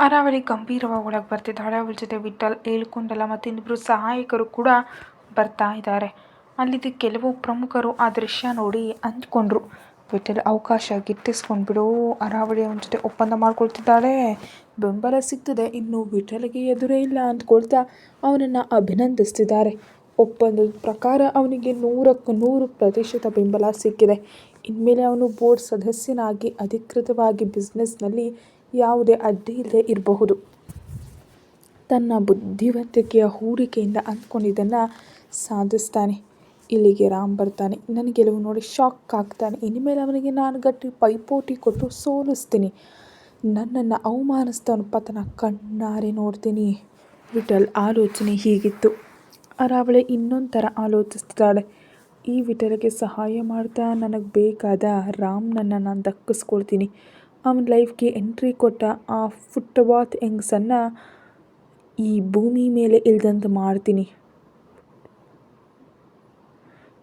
ಅರಾವಳಿ ಗಂಭೀರವಾಗಿ ಒಳಗೆ ಬರ್ತಿದ್ದಾಳೆ. ಅವಳ ಜೊತೆ ವಿಠಲ್, ಏಳುಕೊಂಡಲ ಮತ್ತು ಇನ್ನಿಬ್ಬರು ಸಹಾಯಕರು ಕೂಡ ಬರ್ತಾ ಇದ್ದಾರೆ. ಅಲ್ಲಿದ್ದ ಕೆಲವು ಪ್ರಮುಖರು ಆ ದೃಶ್ಯ ನೋಡಿ ಅಂದ್ಕೊಂಡ್ರು, ವಿಠಲ್ ಅವಕಾಶ ಗಿಟ್ಟಿಸ್ಕೊಂಡ್ಬಿಡು, ಅರಾವಳಿ ಅವನ ಜೊತೆ ಒಪ್ಪಂದ ಮಾಡ್ಕೊಳ್ತಿದ್ದಾಳೆ, ಬೆಂಬಲ ಸಿಗ್ತದೆ, ಇನ್ನು ವಿಠಲ್ಗೆ ಎದುರೇ ಇಲ್ಲ ಅಂದ್ಕೊಳ್ತಾ ಅವನನ್ನು ಅಭಿನಂದಿಸ್ತಿದ್ದಾರೆ. ಒಪ್ಪಂದದ ಪ್ರಕಾರ ಅವನಿಗೆ 100% ಬೆಂಬಲ ಸಿಕ್ಕಿದೆ. ಇನ್ಮೇಲೆ ಅವನು ಬೋರ್ಡ್ ಸದಸ್ಯನಾಗಿ ಅಧಿಕೃತವಾಗಿ ಬಿಸ್ನೆಸ್ನಲ್ಲಿ ಯಾವುದೇ ಅಡ್ಡಿ ಇಲ್ಲದೆ ಇರಬಹುದು. ತನ್ನ ಬುದ್ಧಿವಂತಿಕೆಯ ಹೂಡಿಕೆಯಿಂದ ಅಂದ್ಕೊಂಡಿದ್ದನ್ನು ಸಾಧಿಸ್ತಾನೆ. ಇಲ್ಲಿಗೆ ರಾಮ್ ಬರ್ತಾನೆ. ನನ್ನ ಗೆಲುವು ನೋಡಿ ಶಾಕ್ ಆಗ್ತಾನೆ. ಇನ್ಮೇಲೆ ಅವನಿಗೆ ನಾನು ಗಟ್ಟಿ ಪೈಪೋಟಿ ಕೊಟ್ಟು ಸೋಲಿಸ್ತೀನಿ. ನನ್ನನ್ನು ಅವಮಾನಿಸಿದವನ ಪತನ ಕಣ್ಣಾರೆ ನೋಡ್ತೀನಿ. ವಿಠಲ್ ಆಲೋಚನೆ ಹೀಗಿತ್ತು. ಅರಾವಳಿ ಇನ್ನೊಂದು ಥರ ಆಲೋಚಿಸ್ತಿದ್ದಾಳೆ. ಈ ವಿಠಲ್ಗೆ ಸಹಾಯ ಮಾಡ್ತಾ ನನಗೆ ಬೇಕಾದ ರಾಮ್ನನ್ನು ನಾನು ದಕ್ಕಿಸ್ಕೊಳ್ತೀನಿ. ಅವನ ಲೈಫ್ಗೆ ಎಂಟ್ರಿ ಕೊಟ್ಟ ಆ ಫುಟ್ಪಾತ್ ಹೆಂಗಸನ್ನು ಈ ಭೂಮಿ ಮೇಲೆ ಇಲ್ದಂತೆ ಮಾಡ್ತೀನಿ.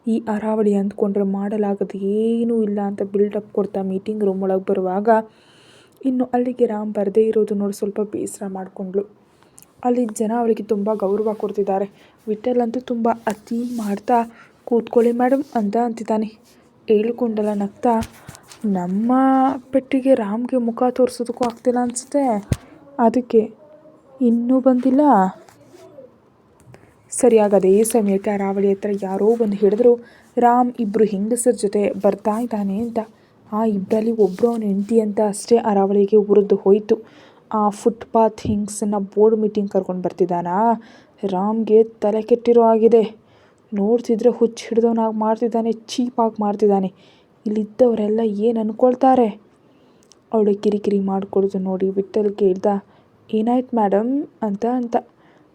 ಈ ಅರಾವಳಿ ಅಂದ್ಕೊಂಡ್ರೆ ಮಾಡಲಾಗದು ಏನೂ ಇಲ್ಲ ಅಂತ ಬಿಲ್ಡಪ್ ಕೊಡ್ತಾ ಮೀಟಿಂಗ್ ರೂಮ್ ಒಳಗೆ ಬರುವಾಗ ಇನ್ನು ಅಲ್ಲಿಗೆ ರಾಮ್ ಬರದೇ ಇರೋದು ನೋಡಿ ಸ್ವಲ್ಪ ಬೇಸರ ಮಾಡಿಕೊಂಡ್ಳು. ಅಲ್ಲಿ ಜನ ಅವಳಿಗೆ ತುಂಬ ಗೌರವ ಕೊಡ್ತಿದ್ದಾರೆ. ವಿಠಲ್ ಅಂತೂ ತುಂಬ ಅತಿ ಮಾಡ್ತಾ ಕೂತ್ಕೊಳ್ಳಿ ಮೇಡಮ್ ಅಂತ ಅಂತಿದ್ದಾನೆ. ಏಳುಕೊಂಡಲ ನಗ್ತಾ, ನಮ್ಮ ಪೆಟ್ಟಿಗೆ ರಾಮ್ಗೆ ಮುಖ ತೋರಿಸೋದಕ್ಕೂ ಆಗ್ತಿಲ್ಲ ಅನಿಸುತ್ತೆ, ಅದಕ್ಕೆ ಇನ್ನೂ ಬಂದಿಲ್ಲ. ಸರಿಯಾಗಿ ಅದೇ ಸಮಯಕ್ಕೆ ಅರಾವಳಿ ಹತ್ರ ಯಾರೋ ಬಂದು ಹಿಡಿದ್ರು ರಾಮ್ ಇಬ್ಬರು ಹೆಂಗಸರ ಜೊತೆ ಬರ್ತಾ ಇದ್ದಾನೆ ಅಂತ. ಆ ಇಬ್ಬರಲ್ಲಿ ಒಬ್ಬರು ಅವನ ಹೆಂಡತಿ ಅಂತ ಅಷ್ಟೇ ಅರಾವಳಿಗೆ ಉರಿದು ಹೋಯಿತು. ಆ ಫುಟ್ಪಾತ್ ಹೆಂಗಸನ್ನು ಬೋರ್ಡ್ ಮೀಟಿಂಗ್ ಕರ್ಕೊಂಡು ಬರ್ತಿದ್ದಾನಾ? ರಾಮ್ಗೆ ತಲೆ ಕೆಟ್ಟಿರೋ ಆಗಿದೆ. ನೋಡ್ತಿದ್ರೆ ಹುಚ್ಚು ಹಿಡಿದವನಾಗಿ ಮಾಡ್ತಿದ್ದಾನೆ, ಚೀಪಾಗಿ ಮಾಡ್ತಿದ್ದಾನೆ. ಇಲ್ಲಿದ್ದವರೆಲ್ಲ ಏನು ಅಂದ್ಕೊಳ್ತಾರೆ? ಅವಳು ಕಿರಿಕಿರಿ ಮಾಡ್ಕೊಳ್ಳೋದು ನೋಡಿ ವಿಠಲ್ ಕೇಳ್ದ, ಏನಾಯ್ತು ಮೇಡಮ್ ಅಂತ.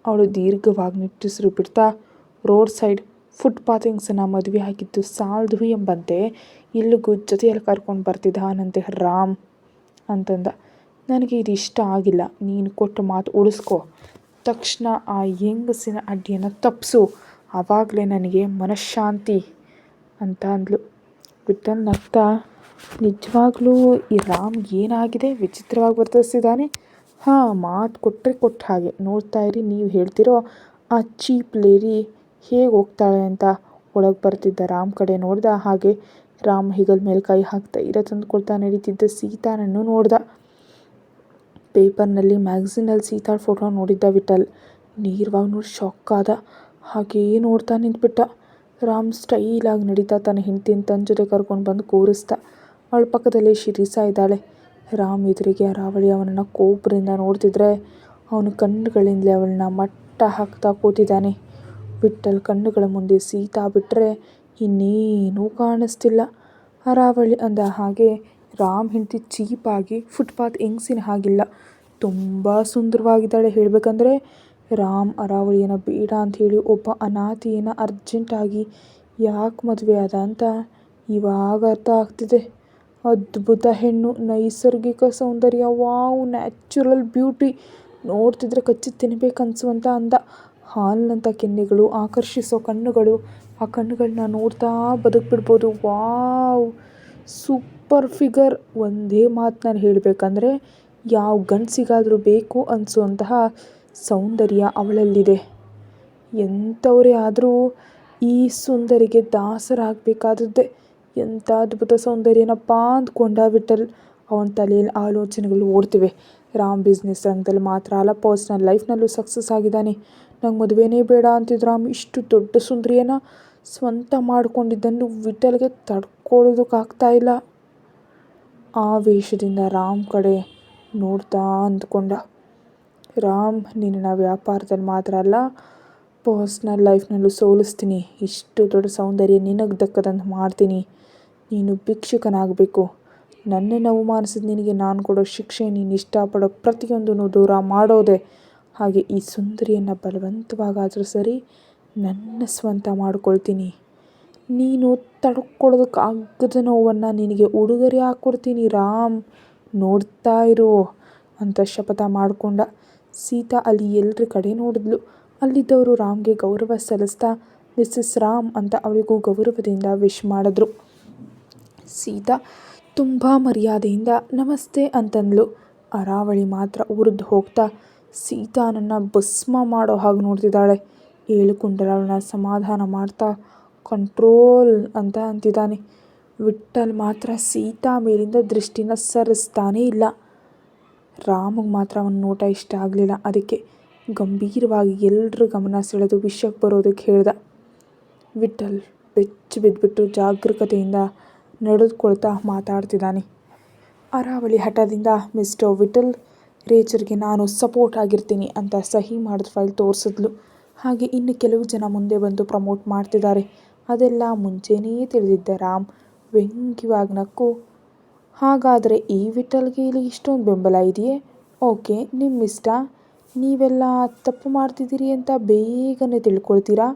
ಅವಳು ದೀರ್ಘವಾಗಿ ನಿಟ್ಟುಸಿರು ಬಿಡ್ತಾ, ರೋಡ್ ಸೈಡ್ ಫುಟ್ಪಾತ್ ಹೆಂಗಸನ್ನು ಮದುವೆ ಆಗಿದ್ದು ಸಾಲದು ಎಂಬಂತೆ ಇಲ್ಲಿಗೂ ಜೊತೆಯಲ್ಲಿ ಕರ್ಕೊಂಡು ಬರ್ತಿದ್ದಾನಂತೆ ರಾಮ್ ಅಂತಂದ. ನನಗೆ ಇದು ಇಷ್ಟ ಆಗಿಲ್ಲ. ನೀನು ಕೊಟ್ಟ ಮಾತು ಉಳಿಸ್ಕೊ. ತಕ್ಷಣ ಆ ಹೆಂಗಸಿನ ಅಡ್ಡಿಯನ್ನು ತಪ್ಪಿಸು, ಆವಾಗಲೇ ನನಗೆ ಮನಃಶಾಂತಿ ಅಂತ ಅಂದ್ಲು. ವಿಠಲ್ ನಗ್ತಾ, ನಿಜವಾಗ್ಲೂ ಈ ರಾಮ್ ಏನಾಗಿದೆ, ವಿಚಿತ್ರವಾಗಿ ವರ್ತಿಸ್ತಿದ್ದಾನೆ. ಮಾತು ಕೊಟ್ಟರೆ ಕೊಟ್ಟ ಹಾಗೆ. ನೋಡ್ತಾ ಇರಿ, ನೀವು ಹೇಳ್ತಿರೋ ಆ ಚೀಪ್ ಲೇಡಿ ಹೇಗೆ ಹೋಗ್ತಾಳೆ ಅಂತ. ಒಳಗೆ ಬರ್ತಿದ್ದ ರಾಮ್ ಕಡೆ ನೋಡ್ದ. ಹಾಗೆ ರಾಮ್ ಹೆಗಲ ಮೇಲೆ ಕೈ ಹಾಕ್ತಾ ಧೈರ್ಯ ತಂದುಕೊಳ್ತಾ ನಡೀತಿದ್ದ ಸೀತಾನನ್ನು ನೋಡ್ದ. ಪೇಪರ್ನಲ್ಲಿ ಮ್ಯಾಗಝೀನಲ್ಲಿ ಸೀತಾಳ ಫೋಟೋ ನೋಡಿದ್ದ ವಿಠಲ್ ನೇರವಾಗಿ ನೋಡಿ ಶಾಕ್ ಆದ. ಹಾಗೆಯೇ ನೋಡ್ತಾ ನಿಂತ್ಬಿಟ್ಟ. ರಾಮ್ ಸ್ಟೈಲಾಗಿ ನಡೀತಾ ತನ್ನ ಹೆಂಡತಿನ ತನ್ನ ಜೊತೆ ಕರ್ಕೊಂಡು ಬಂದು ಕೂರಿಸ್ದ. ಅವಳ ಪಕ್ಕದಲ್ಲೇ ಶಿರೀಸಾ ಇದ್ದಾಳೆ. ರಾಮ್ ಎದುರಿಗೆ ಅರಾವಳಿ ಅವನನ್ನು ಕೋಪದಿಂದ ನೋಡ್ತಿದ್ರೆ ಅವನ ಕಣ್ಣುಗಳಿಂದಲೇ ಅವಳನ್ನ ಮಟ್ಟ ಹಾಕ್ತಾ ಕೂತಿದ್ದಾನೆ. ವಿಠಲ್ ಕಣ್ಣುಗಳ ಮುಂದೆ ಸೀತಾ ಬಿಟ್ಟರೆ ಇನ್ನೇನೂ ಕಾಣಿಸ್ತಿಲ್ಲ. ಅರಾವಳಿ ಅಂದ ಹಾಗೆ ರಾಮ್ ಹೆಂಡತಿ ಚೀಪಾಗಿ ಫುಟ್ಪಾತ್ ಹೆಂಗಸಿನ ಹಾಗಿಲ್ಲ, ತುಂಬ ಸುಂದರವಾಗಿದ್ದಾಳೆ. ಹೇಳಬೇಕಂದ್ರೆ ರಾಮ್ ಅರಾವಳಿಯನ್ನು ಬೇಡ ಅಂತ ಹೇಳಿ ಒಬ್ಬ ಅನಾಥೆಯನ್ನು ಅರ್ಜೆಂಟಾಗಿ ಯಾಕೆ ಮದುವೆ ಆದ ಅಂತ ಇವಾಗ ಅರ್ಥ ಆಗ್ತಿದೆ. ಅದ್ಭುತ ಹೆಣ್ಣು, ನೈಸರ್ಗಿಕ ಸೌಂದರ್ಯ, ವಾವ್, ನ್ಯಾಚುರಲ್ ಬ್ಯೂಟಿ, ನೋಡ್ತಿದ್ರೆ ಕಚ್ಚಿ ತಿನ್ನಬೇಕನ್ನಿಸುವಂಥ ಅಂದ, ಹಾಲಿನಂಥ ಕೆನ್ನೆಗಳು, ಆಕರ್ಷಿಸೋ ಕಣ್ಣುಗಳು, ಆ ಕಣ್ಣುಗಳನ್ನ ನೋಡ್ತಾ ಬದುಕ್ಬಿಡ್ಬೋದು. Wow, super figure. ಒಂದೇ ಮಾತನ್ನ ಹೇಳಬೇಕಂದ್ರೆ ಯಾವ ಗಂಡಸಿಗಾದರೂ ಬೇಕು ಅನಿಸುವಂತಹ ಸೌಂದರ್ಯ ಅವಳಲ್ಲಿದೆ. ಎಂಥವರೇ ಆದರೂ ಈ ಸುಂದರಿಗೆ ದಾಸರಾಗಬೇಕಾದದ್ದೇ. ಎಂಥ ಅದ್ಭುತ ಸೌಂದರ್ಯನಪ್ಪ ಅಂದ್ಕೊಂಡ ವಿಠಲ್. ಅವನ ತಲೆಯಲ್ಲಿ ಆಲೋಚನೆಗಳು ಓಡ್ತಿವೆ. ರಾಮ್ ಬಿಸ್ನೆಸ್ ರಂಗದಲ್ಲಿ ಮಾತ್ರ ಅಲ್ಲ, ಪರ್ಸ್ನಲ್ ಲೈಫ್ನಲ್ಲೂ ಸಕ್ಸಸ್ ಆಗಿದ್ದಾನೆ. ನಂಗೆ ಮದುವೆನೇ ಬೇಡ ಅಂತಿದ್ದು ರಾಮ್ ಇಷ್ಟು ದೊಡ್ಡ ಸುಂದರಿಯನ್ನು ಸ್ವಂತ ಮಾಡ್ಕೊಂಡಿದ್ದನ್ನು ವಿಠಲ್ಗೆ ತಡ್ಕೊಳ್ಳೋದಕ್ಕಾಗ್ತಾಯಿಲ್ಲ. ಆವೇಶದಿಂದ ರಾಮ್ ಕಡೆ ನೋಡ್ತಾ ಅಂದ್ಕೊಂಡ, ರಾಮ್, ನಿನ್ನ ವ್ಯಾಪಾರದಲ್ಲಿ ಮಾತ್ರ ಅಲ್ಲ, ಪರ್ಸ್ನಲ್ ಲೈಫ್ನಲ್ಲೂ ಸೋಲಿಸ್ತೀನಿ. ಇಷ್ಟು ದೊಡ್ಡ ಸೌಂದರ್ಯ ನಿನಗೆ ದಕ್ಕದಂತೆ ಮಾಡ್ತೀನಿ. ನೀನು ಭಿಕ್ಷುಕನಾಗಬೇಕು. ನನ್ನನ್ನು ಅವಮಾನಿಸಿದ ನಿನಗೆ ನಾನು ಕೊಡೋ ಶಿಕ್ಷೆ ನೀನು ಇಷ್ಟಪಡೋ ಪ್ರತಿಯೊಂದನ್ನು ದೂರ ಮಾಡೋದೆ. ಹಾಗೆ ಈ ಸುಂದರಿಯನ್ನು ಬಲವಂತವಾಗಾದರೂ ಸರಿ ನನ್ನ ಸ್ವಂತ ಮಾಡ್ಕೊಳ್ತೀನಿ. ನೀನು ತಡ್ಕೊಳ್ಳೋದಕ್ಕಾಗದ ನೋವನ್ನು ನಿನಗೆ ಉಡುಗೊರೆ ಹಾಕ್ಕೊಡ್ತೀನಿ ರಾಮ್, ನೋಡ್ತಾ ಇರು ಅಂತ ಶಪಥ ಮಾಡಿಕೊಂಡ. ಸೀತಾ ಅಲ್ಲಿ ಎಲ್ಲರ ಕಡೆ ನೋಡಿದ್ಲು. ಅಲ್ಲಿದ್ದವರು ರಾಮ್ಗೆ ಗೌರವ ಸಲ್ಲಿಸ್ತಾ ಮಿಸ್ಸಸ್ ರಾಮ್ ಅಂತ ಅವಳಿಗೂ ಗೌರವದಿಂದ ವಿಶ್ ಮಾಡಿದ್ರು. ಸೀತಾ ತುಂಬ ಮರ್ಯಾದೆಯಿಂದ ನಮಸ್ತೆ ಅಂತಂದ್ಲು. ಅರಾವಳಿ ಮಾತ್ರ ಉರಿದು ಹೋಗ್ತಾ ಸೀತಾನನ್ನು ಭಸ್ಮ ಮಾಡೋ ಹಾಗೆ ನೋಡ್ತಿದ್ದಾಳೆ. ಏಳುಕುಂಡಲ ಅವಳನ್ನ ಸಮಾಧಾನ ಮಾಡ್ತಾ ಕಂಟ್ರೋಲ್ ಅಂತ ಅಂತಿದ್ದಾನೆ. ವಿಠ್ಠಲ್ ಮಾತ್ರ ಸೀತಾ ಮೇಲಿಂದ ದೃಷ್ಟಿನ ಸರಿಸ್ತಾನೇ ಇಲ್ಲ. ರಾಮಗೆ ಮಾತ್ರ ಅವನ ನೋಟ ಇಷ್ಟ ಆಗಲಿಲ್ಲ. ಅದಕ್ಕೆ ಗಂಭೀರವಾಗಿ ಎಲ್ಲರ ಗಮನ ಸೆಳೆದು ವಿಷಯಕ್ಕೆ ಬರೋದಕ್ಕೆ ಹೇಳ್ದ. ವಿಠ್ಠಲ್ ಬೆಚ್ಚಿ ಬಿದ್ದುಬಿಟ್ಟು ಜಾಗರೂಕತೆಯಿಂದ ನಡೆದುಕೊಳ್ತಾ ಮಾತಾಡ್ತಿದ್ದಾನೆ. ಅರಾವಳಿ ಹಠದಿಂದ ಮಿಸ್ಟರ್ ವಿಠ್ಠಲ್, ರೇಚರ್ಗೆ ನಾನು ಸಪೋರ್ಟ್ ಆಗಿರ್ತೀನಿ ಅಂತ ಸಹಿ ಮಾಡಿದ ಫೈಲ್ ತೋರಿಸಿದ್ಲು. ಹಾಗೆ ಇನ್ನು ಕೆಲವು ಜನ ಮುಂದೆ ಬಂದು ಪ್ರಮೋಟ್ ಮಾಡ್ತಿದ್ದಾರೆ. ಅದೆಲ್ಲ ಮುಂಚೆನೇ ತಿಳಿದಿದ್ದ ರಾಮ್ ವ್ಯಂಗ್ಯವಾಗಿ ನಕ್ಕು, ಹಾಗಾದರೆ ಈ ವಿಠ್ಠಲ್ಗೆ ಇಲ್ಲಿ ಇಷ್ಟೊಂದು ಬೆಂಬಲ ಇದೆಯೇ? ಓಕೆ, ನಿಮ್ಮಿಷ್ಟ. ನೀವೆಲ್ಲ ತಪ್ಪು ಮಾಡ್ತಿದ್ದೀರಿ ಅಂತ ಬೇಗನೆ ತಿಳ್ಕೊಳ್ತೀರಾ?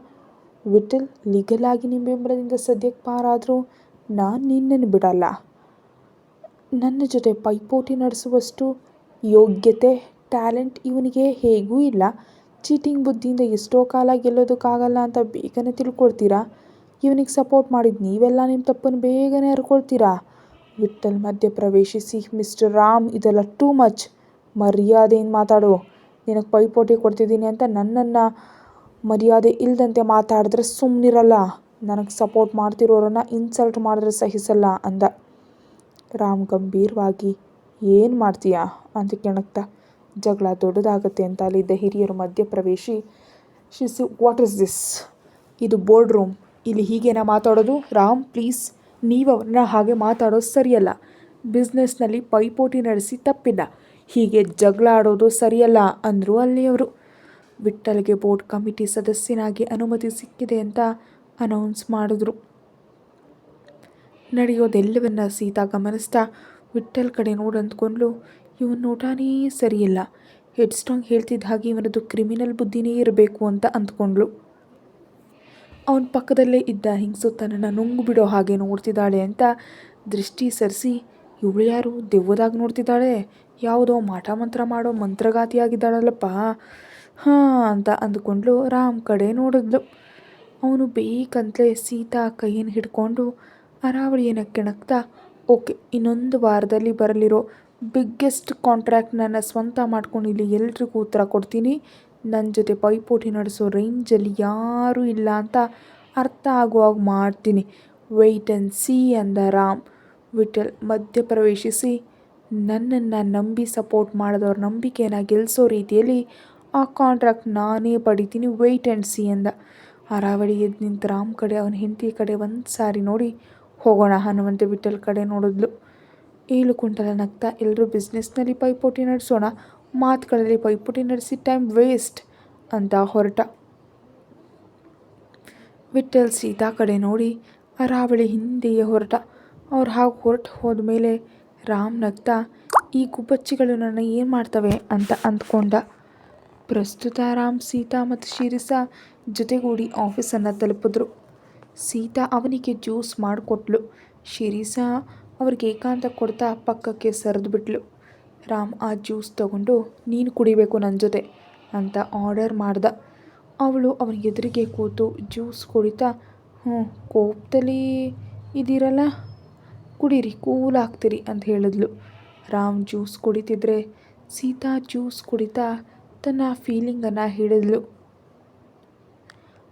ವಿಠ್ಠಲ್, ಲೀಗಲ್ ಆಗಿ ನಿಮ್ಮ ಬೆಂಬಲದಿಂದ ಸದ್ಯಕ್ಕೆ ಪಾರಾದರೂ ನಾನು ನಿನ್ನನ್ನು ಬಿಡಲ್ಲ. ನನ್ನ ಜೊತೆ ಪೈಪೋಟಿ ನಡೆಸುವಷ್ಟು ಯೋಗ್ಯತೆ, ಟ್ಯಾಲೆಂಟ್ ಇವನಿಗೆ ಹೇಗೂ ಇಲ್ಲ. ಚೀಟಿಂಗ್ ಬುದ್ಧಿಯಿಂದ ಎಷ್ಟೋ ಕಾಲ ಗೆಲ್ಲೋದಕ್ಕಾಗಲ್ಲ ಅಂತ ಬೇಗನೆ ತಿಳ್ಕೊಳ್ತೀರಾ? ಇವನಿಗೆ ಸಪೋರ್ಟ್ ಮಾಡಿದ ನೀವೆಲ್ಲ ನಿಮ್ಮ ತಪ್ಪನ್ನು ಬೇಗನೆ ಅರ್ಕೊಳ್ತೀರಾ? ವಿಠ್ಠಲ್ ಮಧ್ಯೆ ಪ್ರವೇಶಿಸಿ, ಮಿಸ್ಟರ್ ರಾಮ್, ಇದೆಲ್ಲ ಟೂ ಮಚ್. ಮರ್ಯಾದೆಯಿಂದ ಮಾತಾಡು. ನಿನಗೆ ಪೈಪೋಟಿ ಕೊಡ್ತಿದ್ದೀನಿ ಅಂತ ನನ್ನನ್ನು ಮರ್ಯಾದೆ ಇಲ್ಲದಂತೆ ಮಾತಾಡಿದ್ರೆ ಸುಮ್ಮನಿರಲ್ಲ. ನನಗೆ ಸಪೋರ್ಟ್ ಮಾಡ್ತಿರೋರನ್ನು ಇನ್ಸಲ್ಟ್ ಮಾಡಿದ್ರೆ ಸಹಿಸಲ್ಲ ಅಂದ. ರಾಮ್ ಗಂಭೀರವಾಗಿ, ಏನು ಮಾಡ್ತೀಯಾ ಅಂತ ಕೆಣಕ್ತ. ಜಗಳ ದೊಡ್ಡದಾಗತ್ತೆ ಅಂತ ಅಲ್ಲಿದ್ದ ಹಿರಿಯರು ಮಧ್ಯ ಪ್ರವೇಶಿಸಿ, ವಾಟ್ ಇಸ್ ದಿಸ್? ಇದು ಬೋರ್ಡ್ ರೂಮ್, ಇಲ್ಲಿ ಹೀಗೇನಾ ಮಾತಾಡೋದು? ರಾಮ್ ಪ್ಲೀಸ್, ನೀವು ಅವ್ರನ್ನ ಹಾಗೆ ಮಾತಾಡೋದು ಸರಿಯಲ್ಲ. ಬಿಸ್ನೆಸ್ನಲ್ಲಿ ಪೈಪೋಟಿ ನಡೆಸಿ ತಪ್ಪಿಲ್ಲ, ಹೀಗೆ ಜಗಳ ಆಡೋದು ಸರಿಯಲ್ಲ ಅಂದರು ಅಲ್ಲಿಯವರು. ವಿಠ್ಠಲ್ಗೆ ಬೋರ್ಡ್ ಕಮಿಟಿ ಸದಸ್ಯನಾಗಿ ಅನುಮತಿ ಸಿಕ್ಕಿದೆ ಅಂತ ಅನೌನ್ಸ್ ಮಾಡಿದ್ರು. ನಡೆಯೋದೆಲ್ಲವನ್ನ ಸೀತಾ ಗಮನಿಸ್ತಾ ವಿಠ್ಠಲ್ ಕಡೆ ನೋಡಂದ್ಕೊಂಡ್ಲು. ಇವನ ನೋಟಾನೇ ಸರಿಯಿಲ್ಲ. ಹೆಡ್ ಸ್ಟ್ರಾಂಗ್ ಹೇಳ್ತಿದ್ದ ಹಾಗೆ ಇವನದು ಕ್ರಿಮಿನಲ್ ಬುದ್ಧಿನೇ ಇರಬೇಕು ಅಂತ ಅಂದ್ಕೊಂಡ್ಳು. ಅವನ ಪಕ್ಕದಲ್ಲೇ ಇದ್ದ ಹಿಂಗ್ಸು ತನ್ನನ್ನು ನುಂಗು ಬಿಡೋ ಹಾಗೆ ನೋಡ್ತಿದ್ದಾಳೆ ಅಂತ ದೃಷ್ಟಿ ಸರಿಸಿ, ಇವಳು ಯಾರು ದೆವ್ವದಾಗ ನೋಡ್ತಿದ್ದಾಳೆ? ಯಾವುದೋ ಮಾಟ ಮಂತ್ರ ಮಾಡೋ ಮಂತ್ರಗಾತಿಯಾಗಿದ್ದಾಳಲ್ಲಪ್ಪ. ಹಾಂ ಅಂತ ಅಂದ್ಕೊಂಡ್ಲು. ರಾಮ್ ಕಡೆ ನೋಡಿದ್ಲು. ಅವನು ಬೇಕಂತಲೇ ಸೀತಾ ಕೈಯನ್ನು ಹಿಡ್ಕೊಂಡು ಅರಾವಳಿಯನ್ನು ಕೆಣಕ್ತಾ, ಓಕೆ, ಇನ್ನೊಂದು ವಾರದಲ್ಲಿ ಬರಲಿರೋ ಬಿಗ್ಗೆಸ್ಟ್ ಕಾಂಟ್ರ್ಯಾಕ್ಟ್ ನನ್ನ ಸ್ವಂತ ಮಾಡ್ಕೊಂಡು ಇಲ್ಲಿ ಎಲ್ರಿಗೂ ಉತ್ತರ ಕೊಡ್ತೀನಿ. ನನ್ನ ಜೊತೆ ಪೈಪೋಟಿ ನಡೆಸೋ ರೇಂಜಲ್ಲಿ ಯಾರೂ ಇಲ್ಲ ಅಂತ ಅರ್ಥ ಆಗುವಾಗ ಮಾಡ್ತೀನಿ. ವೆಯ್ಟ್ ಆ್ಯಂಡ್ ಸಿ ಅಂದ ರಾಮ್. ವಿಠ್ಠಲ್ ಮಧ್ಯ ಪ್ರವೇಶಿಸಿ, ನನ್ನನ್ನು ನಂಬಿ ಸಪೋರ್ಟ್ ಮಾಡಿದವ್ರ ನಂಬಿಕೆಯನ್ನು ಗೆಲ್ಲಿಸೋ ರೀತಿಯಲ್ಲಿ ಆ ಕಾಂಟ್ರಾಕ್ಟ್ ನಾನೇ ಪಡಿತೀನಿ. ವೆಯ್ಟ್ ಆ್ಯಂಡ್ ಸಿ ಅಂದ. ಅರಾವಳಿ ಎದ್ದು ನಿಂತು ರಾಮ್ ಕಡೆ, ಅವನ ಹೆಂಡತಿ ಕಡೆ ಒಂದು ಸಾರಿ ನೋಡಿ ಹೋಗೋಣ ಅನ್ನುವಂತೆ ವಿಠ್ಠಲ್ ಕಡೆ ನೋಡಿದ್ಲು. 7 ಕ್ವಿಂಟಲ ನಗ್ತಾ, ಎಲ್ಲರೂ ಬಿಸ್ನೆಸ್ನಲ್ಲಿ ಪೈಪೋಟಿ ನಡೆಸೋಣ, ಮಾತುಗಳಲ್ಲಿ ಪೈಪೋಟಿ ನಡೆಸಿ ಟೈಮ್ ವೇಸ್ಟ್ ಅಂತ ಹೊರಟ. ವಿಠ್ಠಲ್ ಸೀತಾ ಕಡೆ ನೋಡಿ ಅರಾವಳಿ ಹಿಂದೆಯೇ ಹೊರಟ. ಅವ್ರು ಹಾಗೆ ಹೊರಟು ಹೋದ ಮೇಲೆ ರಾಮ್ ನಗ್ತಾ, ಈ ಗುಬ್ಬಚ್ಚಿಗಳು ನನ್ನ ಏನು ಮಾಡ್ತವೆ ಅಂತ ಅಂದ್ಕೊಂಡ. ಪ್ರಸ್ತುತ ರಾಮ್, ಸೀತಾ ಮತ್ತು ಶಿರೀಷಾ ಜೊತೆಗೂಡಿ ಆಫೀಸನ್ನು ತಲುಪಿದ್ರು. ಸೀತಾ ಅವನಿಗೆ ಜ್ಯೂಸ್ ಮಾಡಿಕೊಟ್ಲು. ಶಿರೀಷಾ ಅವ್ರಿಗೆ ಏಕಾಂತ ಕೊಡ್ತಾ ಪಕ್ಕಕ್ಕೆ ಸರಿದು ಬಿಟ್ಲು. ರಾಮ್ ಆ ಜ್ಯೂಸ್ ತಗೊಂಡು, ನೀನು ಕುಡಿಬೇಕು ನನ್ನ ಜೊತೆ ಅಂತ ಆರ್ಡರ್ ಮಾಡ್ದ. ಅವಳು ಅವನ ಎದುರಿಗೆ ಕೂತು ಜ್ಯೂಸ್ ಕುಡಿತಾ, ಕೋಪದಲ್ಲಿ ಇದ್ದೀರಲ್ಲ, ಕುಡೀರಿ, ಕೂಲ್ ಆಗ್ತೀರಿ ಅಂತ ಹೇಳಿದ್ಲು. ರಾಮ್ ಜ್ಯೂಸ್ ಕುಡಿತಿದ್ರೆ ಸೀತಾ ಜ್ಯೂಸ್ ಕುಡಿತಾ ತನ್ನ ಫೀಲಿಂಗನ್ನು ಹೇಳಿದ್ಲು.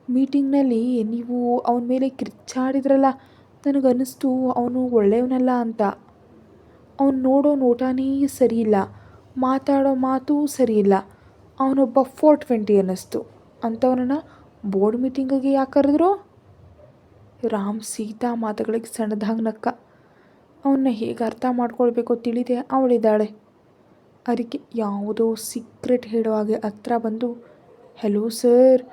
ಮೀಟಿಂಗ್ನಲ್ಲಿ ನೀವು ಅವನ ಮೇಲೆ ಕಿರ್ಚಾಡಿದ್ರಲ್ಲ, ನನಗನ್ನಿಸ್ತು ಅವನು ಒಳ್ಳೆಯವನಲ್ಲ ಅಂತ. ಅವನು ನೋಡೋ ನೋಟನೇ ಸರಿಯಿಲ್ಲ, ಮಾತಾಡೋ ಮಾತೂ ಸರಿಯಿಲ್ಲ, ಅವನೊಬ್ಬ 420 ಅನ್ನಿಸ್ತು. ಅಂಥವನನ್ನು ಬೋರ್ಡ್ ಮೀಟಿಂಗಿಗೆ ಯಾಕೆ ಕರೆದ್ರು? ರಾಮ್ ಸೀತಾ ಮಾತುಗಳಿಗೆ ಸಣ್ಣದಾಗಿ ನಕ್ಕ. ಅವನ್ನ ಹೇಗೆ ಅರ್ಥ ಮಾಡ್ಕೊಳ್ಬೇಕೋ ತಿಳಿದೆ ಅವಳಿದ್ದಾಳೆ. ಅದಕ್ಕೆ ಯಾವುದೋ ಸೀಕ್ರೆಟ್ ಹೇಳೋ ಹಾಗೆ ಹತ್ರ ಬಂದು, ಹೆಲೋ ಸರ್,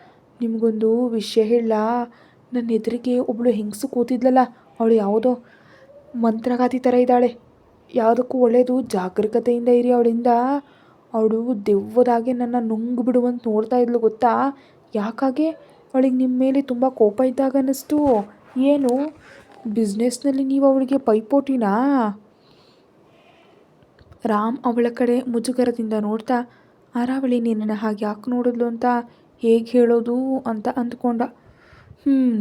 ನಿಮಗೊಂದು ವಿಷಯ ಹೇಳಲಾ? ನನ್ನ ಎದುರಿಗೆ ಒಬ್ಬಳು ಹೆಂಗಸು ಕೂತಿದ್ಲಲ್ಲ, ಅವಳು ಯಾವುದೋ ಮಂತ್ರಗಾತಿ ಥರ ಇದ್ದಾಳೆ. ಯಾವುದಕ್ಕೂ ಒಳ್ಳೆಯದು, ಜಾಗರೂಕತೆಯಿಂದ ಇರಿ ಅವಳಿಂದ. ಅವಳು ದೆವ್ವದಾಗೆ ನನ್ನ ನುಂಗು ಬಿಡುವಂತ ನೋಡ್ತಾ ಇದ್ಲು ಗೊತ್ತಾ? ಯಾಕಾಗೆ? ಅವಳಿಗೆ ನಿಮ್ಮ ಮೇಲೆ ತುಂಬ ಕೋಪ ಇದ್ದಾಗ ಅನ್ನಿಸ್ತು. ಏನು ಬಿಸ್ನೆಸ್ನಲ್ಲಿ ನೀವು ಅವಳಿಗೆ ಪೈಪೋಟಿನಾ? ರಾಮ್ ಅವಳ ಕಡೆ ಮುಜುಗರದಿಂದ ನೋಡ್ತಾ, ಅರಾವಳಿ ನಿನ್ನನ್ನು ಹಾಗೆ ಯಾಕೆ ನೋಡಿದ್ಲು ಅಂತ ಹೇಗೆ ಹೇಳೋದು ಅಂತ ಅಂದ್ಕೊಂಡ.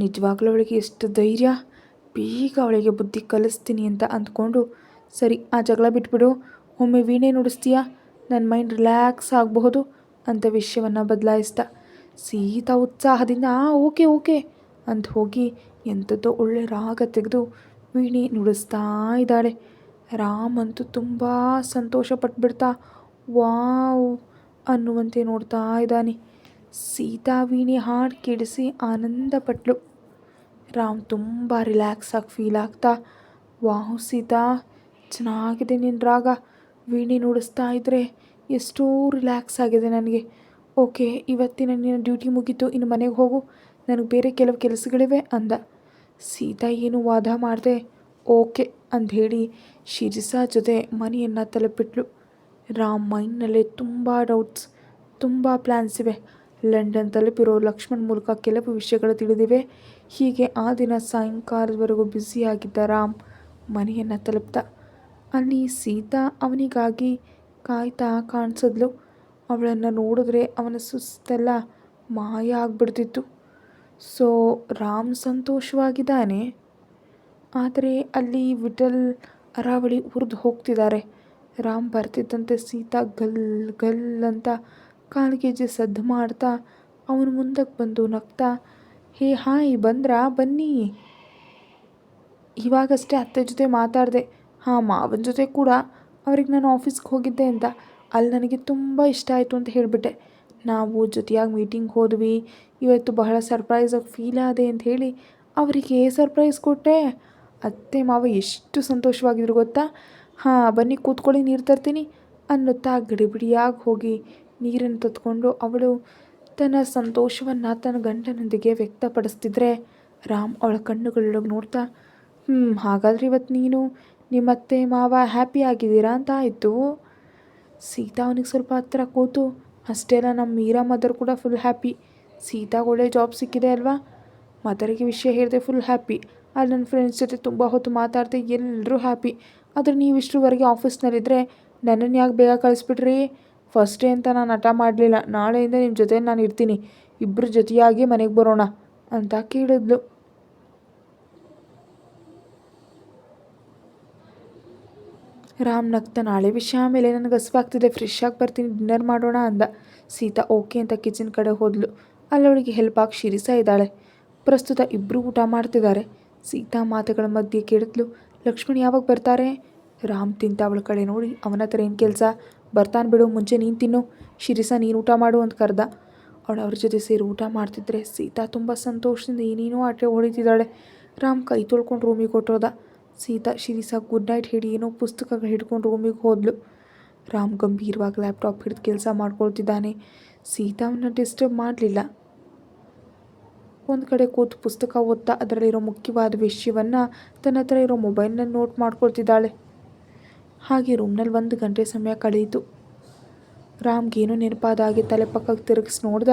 ನಿಜವಾಗ್ಲೂ ಅವಳಿಗೆ ಎಷ್ಟು ಧೈರ್ಯ, ಬೇಗ ಅವಳಿಗೆ ಬುದ್ಧಿ ಕಲಿಸ್ತೀನಿ ಅಂತ ಅಂದ್ಕೊಂಡು, ಸರಿ ಆ ಜಗಳ ಬಿಟ್ಬಿಡು, ಒಮ್ಮೆ ವೀಣೆ ನುಡಿಸ್ತೀಯಾ, ನನ್ನ ಮೈಂಡ್ ರಿಲ್ಯಾಕ್ಸ್ ಆಗಬಹುದು ಅಂತ ವಿಷಯವನ್ನು ಬದಲಾಯಿಸ್ದ. ಸೀತಾ ಉತ್ಸಾಹದಿಂದ ಓಕೆ ಓಕೆ ಅಂತ ಹೋಗಿ ಎಂಥದ್ದೋ ಒಳ್ಳೆ ರಾಗ ತೆಗೆದು ವೀಣೆ ನುಡಿಸ್ತಾ ಇದ್ದಾಳೆ. ರಾಮ್ ಅಂತೂ ತುಂಬ ಸಂತೋಷ ಪಟ್ಬಿಡ್ತಾ ವಾವ್ ಅನ್ನುವಂತೆ ನೋಡ್ತಾ ಇದ್ದಾನೆ. ಸೀತಾ ವೀಣೆ ಹಾಡು ಕೇಳಿಸಿ ಆನಂದ ಪಟ್ಲು. ರಾಮ್ ತುಂಬ ರಿಲ್ಯಾಕ್ಸ್ ಆಗಿ ಫೀಲ್ ಆಗ್ತಾ, ವಾವ್ ಸೀತಾ, ಚೆನ್ನಾಗಿದೆ ನಿನ್ನ ರಾಗ, ವೀಣೆ ನುಡಿಸ್ತಾ ಇದ್ದರೆ ಎಷ್ಟೋ ರಿಲ್ಯಾಕ್ಸ್ ಆಗಿದೆ ನನಗೆ. ಓಕೆ, ಇವತ್ತಿನ ನಿನ್ನ ಡ್ಯೂಟಿ ಮುಗೀತು, ಇನ್ನು ಮನೆಗೆ ಹೋಗು, ನನಗೆ ಬೇರೆ ಕೆಲವು ಕೆಲಸಗಳಿವೆ ಅಂದ. ಸೀತಾ ಏನು ವಾದ ಮಾಡಿದೆ, ಓಕೆ ಅಂದೇಳಿ ಶಿರಿಸಾ ಜೊತೆ ಮನೆಯನ್ನು ತಲುಪಿಟ್ಲು. ರಾಮ್ ಮೈಂಡ್ನಲ್ಲೇ ತುಂಬ ಡೌಟ್ಸ್, ತುಂಬ ಪ್ಲ್ಯಾನ್ಸ್ ಇವೆ. ಲಂಡನ್ ತಲುಪಿರೋ ಲಕ್ಷ್ಮಣ್ ಮೂಲಕ ಕೆಲವು ವಿಷಯಗಳು ತಿಳಿದಿವೆ. ಹೀಗೆ ಆ ದಿನ ಸಾಯಂಕಾಲದವರೆಗೂ ಬ್ಯುಸಿಯಾಗಿದ್ದ ರಾಮ್ ಮನೆಯನ್ನು ತಲುಪ್ತ. ಅಲ್ಲಿ ಸೀತಾ ಅವನಿಗಾಗಿ ಕಾಯ್ತಾ ಕಾಣಿಸಿದ್ಲು. ಅವಳನ್ನು ನೋಡಿದ್ರೆ ಅವನ ಸುಸ್ತೆಲ್ಲ ಮಾಯ ಆಗ್ಬಿಡ್ತಿತ್ತು. ಸೊ ರಾಮ್ ಸಂತೋಷವಾಗಿದ್ದಾನೆ, ಆದರೆ ಅಲ್ಲಿ ವಿಠಲ್ ಅರಾವಳಿ ಹುರಿದು ಹೋಗ್ತಿದ್ದಾರೆ. ರಾಮ್ ಬರ್ತಿದ್ದಂತೆ ಸೀತಾ ಗಲ್ ಗಲ್ ಅಂತ ಕಾಲ್ಗೆಜ್ಜೆ ಸದ್ದು ಮಾಡ್ತಾ ಅವನ ಮುಂದಕ್ಕೆ ಬಂದು ನಗ್ತಾ, ಹೇ ಹಾಯ್ ಬಂದ್ರಾ, ಬನ್ನಿ, ಇವಾಗಷ್ಟೇ ಅತ್ತೆ ಜೊತೆ ಮಾತಾಡಿದೆ, ಹಾಂ ಮಾವನ ಜೊತೆ ಕೂಡ, ಅವ್ರಿಗೆ ನಾನು ಆಫೀಸ್ಗೆ ಹೋಗಿದ್ದೆ ಅಂತ, ಅಲ್ಲಿ ನನಗೆ ತುಂಬ ಇಷ್ಟ ಆಯಿತು ಅಂತ ಹೇಳಿಬಿಟ್ಟೆ. ನಾವು ಜೊತೆಯಾಗಿ ಮೀಟಿಂಗ್ ಹೋದ್ವಿ, ಇವತ್ತು ಬಹಳ ಸರ್ಪ್ರೈಸಾಗಿ ಫೀಲ್ ಆದೆ ಅಂತ ಹೇಳಿ ಅವರಿಗೆ ಸರ್ಪ್ರೈಸ್ ಕೊಟ್ಟೆ. ಅತ್ತೆ ಮಾವ ಎಷ್ಟು ಸಂತೋಷವಾಗಿದ್ರು ಗೊತ್ತಾ. ಹಾಂ ಬನ್ನಿ ಕೂತ್ಕೊಳ್ಳಿ, ನೀರು ತರ್ತೀನಿ ಅನ್ನುತ್ತಾ ಗಡಿಬಿಡಿಯಾಗಿ ಹೋಗಿ ನೀರನ್ನು ತೆಗೆದುಕೊಂಡು ಅವಳು ತನ್ನ ಸಂತೋಷವನ್ನು ತನ್ನ ಗಂಡನೊಂದಿಗೆ ವ್ಯಕ್ತಪಡಿಸ್ತಿದ್ರೆ ರಾಮ್ ಅವಳ ಕಣ್ಣುಗಳೊಳಗೆ ನೋಡ್ತಾ, ಹಾಗಾದರೆ ಇವತ್ತು ನೀನು ನಿಮ್ಮತ್ತೆ ಮಾವ ಹ್ಯಾಪಿ ಆಗಿದ್ದೀರಾ ಅಂತ ಆಯಿತು. ಸೀತಾ ಅವನಿಗೆ ಸ್ವಲ್ಪ ಹತ್ತಿರ ಕೂತು, ಅಷ್ಟೇ ಅಲ್ಲ, ನಮ್ಮ ಮೀರಾ ಮದರ್ ಕೂಡ ಫುಲ್ ಹ್ಯಾಪಿ. ಸೀತಾಗೆ ಒಳ್ಳೆ ಜಾಬ್ ಸಿಕ್ಕಿದೆ ಅಲ್ವಾ. ಮದರಿಗೆ ವಿಷಯ ಹೇಳಿದೆ, ಫುಲ್ ಹ್ಯಾಪಿ. ಅಲ್ಲಿ ನನ್ನ ಫ್ರೆಂಡ್ಸ್ ಜೊತೆ ತುಂಬ ಹೊತ್ತು ಮಾತಾಡಿದೆ, ಎಲ್ಲರೂ ಹ್ಯಾಪಿ. ಆದರೆ ನೀವು ಇಷ್ಟರವರೆಗೆ ಆಫೀಸ್ನಲ್ಲಿದ್ದರೆ ನನ್ನನ್ನು ಯಾಕೆ ಬೇಗ ಕಳಿಸ್ಬಿಟ್ರಿ? ಫಸ್ಟ್ ಡೇ ಅಂತ ನಾನು ಹಠ ಮಾಡಲಿಲ್ಲ, ನಾಳೆಯಿಂದ ನಿಮ್ಮ ಜೊತೆ ನಾನು ಇರ್ತೀನಿ, ಇಬ್ಬರು ಜೊತೆಯಾಗಿ ಮನೆಗೆ ಬರೋಣ ಅಂತ ಕೇಳಿದ್ಲು. ರಾಮ್ ನಗ್ತಾ, ನಾಳೆ ವಿಷಯ ಆಮೇಲೆ, ನನಗೆ ಹಸಿವಾಗ್ತಿದೆ, ಫ್ರೆಶ್ ಆಗಿ ಬರ್ತೀನಿ, ಡಿನ್ನರ್ ಮಾಡೋಣ ಅಂದ. ಸೀತಾ ಓಕೆ ಅಂತ ಕಿಚನ್ ಕಡೆ ಹೋದ್ಲು. ಅಲ್ಲವಳಿಗೆ ಹೆಲ್ಪ್ ಆಗಿ ಶಿರಿಸಾ ಇದ್ದಾಳೆ. ಪ್ರಸ್ತುತ ಇಬ್ಬರು ಊಟ ಮಾಡ್ತಿದ್ದಾರೆ. ಸೀತಾ ಮಾತುಗಳ ಮಧ್ಯೆ ಕೇಳಿದ್ಲು, ಲಕ್ಷ್ಮಣ್ ಯಾವಾಗ ಬರ್ತಾರೆ? ರಾಮ್ ತಿಂತ ಅವಳ ಕಡೆ ನೋಡಿ, ಅವನ ಹತ್ರ ಏನು ಕೆಲಸ, ಬರ್ತಾನೆ ಬಿಡು, ಮುಂಚೆ ನೀನು ತಿನ್ನು, ಶಿರಿಸಾ ನೀನು ಊಟ ಮಾಡು ಅಂತ ಕರೆದ. ಅವಳು ಅವ್ರ ಜೊತೆ ಸೇರಿ ಊಟ ಮಾಡ್ತಿದ್ರೆ ಸೀತಾ ತುಂಬ ಸಂತೋಷದಿಂದ ಏನೇನೋ ಆಟ ಹೊಡಿತಿದ್ದಾಳೆ. ರಾಮ್ ಕೈ ತೊಳ್ಕೊಂಡು ರೂಮಿಗೆ ಹೊಟ್ಟೋದ. ಸೀತಾ ಶಿರಿಸಾ ಗುಡ್ ನೈಟ್ ಹೇಳಿ ಏನೋ ಪುಸ್ತಕಗಳು ಹಿಡ್ಕೊಂಡು ರೂಮಿಗೆ ಹೋದ್ಲು. ರಾಮ್ ಗಂಭೀರವಾಗಿ ಲ್ಯಾಪ್ಟಾಪ್ ಹಿಡಿದು ಕೆಲಸ ಮಾಡ್ಕೊಳ್ತಿದ್ದಾನೆ. ಸೀತಾ ಅವನ್ನ ಡಿಸ್ಟರ್ಬ್ ಮಾಡಲಿಲ್ಲ. ಒಂದು ಕಡೆ ಕೂತು ಪುಸ್ತಕ ಓದ್ತಾ ಅದರಲ್ಲಿರೋ ಮುಖ್ಯವಾದ ವಿಷಯವನ್ನು ತನ್ನ ಹತ್ರ ಇರೋ ಮೊಬೈಲ್ನಲ್ಲಿ ನೋಟ್ ಮಾಡ್ಕೊಳ್ತಿದ್ದಾಳೆ. ಹಾಗೆ ರೂಮ್ನಲ್ಲಿ 1 ಗಂಟೆ ಸಮಯ ಕಳೆಯಿತು. ರಾಮ್ಗೇನೋ ನೆನಪಾದ ಹಾಗೆ ತಲೆ ಪಕ್ಕಕ್ಕೆ ತಿರುಗಿಸಿ ನೋಡ್ದ.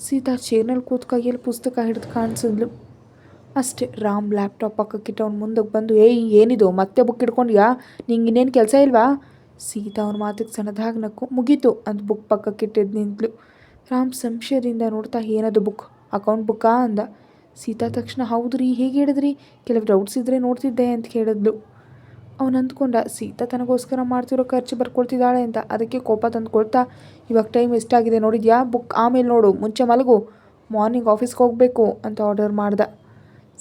ಸೀತಾ ಚೇರ್ನಲ್ಲಿ ಕೂತು ಕೈಯಲ್ಲಿ ಪುಸ್ತಕ ಹಿಡಿದು ಕಾಣಿಸಿದ್ಲು. ಅಷ್ಟೇ ರಾಮ್ ಲ್ಯಾಪ್ಟಾಪ್ ಪಕ್ಕಕ್ಕಿಟ್ಟು ಅವ್ನ ಮುಂದಕ್ಕೆ ಬಂದು, ಏಯ್ ಏನಿದು, ಮತ್ತೆ ಬುಕ್ ಹಿಡ್ಕೊಂಡ್ಯಾ, ನಿಂಗೆ ಇನ್ನೇನು ಕೆಲಸ ಇಲ್ವಾ? ಸೀತಾ ಅವನ ಮಾತಿಗೆ ಸಣ್ಣದಾಗಿ ನಕ್ಕು, ಮುಗೀತು ಅಂತ ಬುಕ್ ಪಕ್ಕಕ್ಕಿಟ್ಟಿದ್ದು ನಿಂತಲು. ರಾಮ್ ಸಂಶಯದಿಂದ ನೋಡ್ತಾ, ಏನದು ಬುಕ್, ಅಕೌಂಟ್ ಬುಕ್ಕಾ ಅಂದ. ಸೀತಾ ತಕ್ಷಣ, ಹೌದು ರೀ, ಹೇಗೆ ಹೇಳಿದ್ರಿ, ಕೆಲವು ಡೌಟ್ಸ್ ಇದ್ದರೆ ನೋಡ್ತಿದ್ದೆ ಅಂತ ಹೇಳಿದ್ಲು. ಅವನು ಅಂದ್ಕೊಂಡ ಸೀತಾ ತನಗೋಸ್ಕರ ಮಾಡ್ತಿರೋ ಖರ್ಚು ಬರ್ಕೊಳ್ತಿದ್ದಾಳೆ ಅಂತ. ಅದಕ್ಕೆ ಕೋಪ ತಂದುಕೊಳ್ತಾ, ಇವಾಗ ಟೈಮ್ ಎಷ್ಟಾಗಿದೆ ನೋಡಿದ್ಯಾ, ಬುಕ್ ಆಮೇಲೆ ನೋಡು, ಮುಂಚೆ ಮಲಗು, ಮಾರ್ನಿಂಗ್ ಆಫೀಸ್ಗೆ ಹೋಗಬೇಕು ಅಂತ ಆರ್ಡರ್ ಮಾಡ್ದ.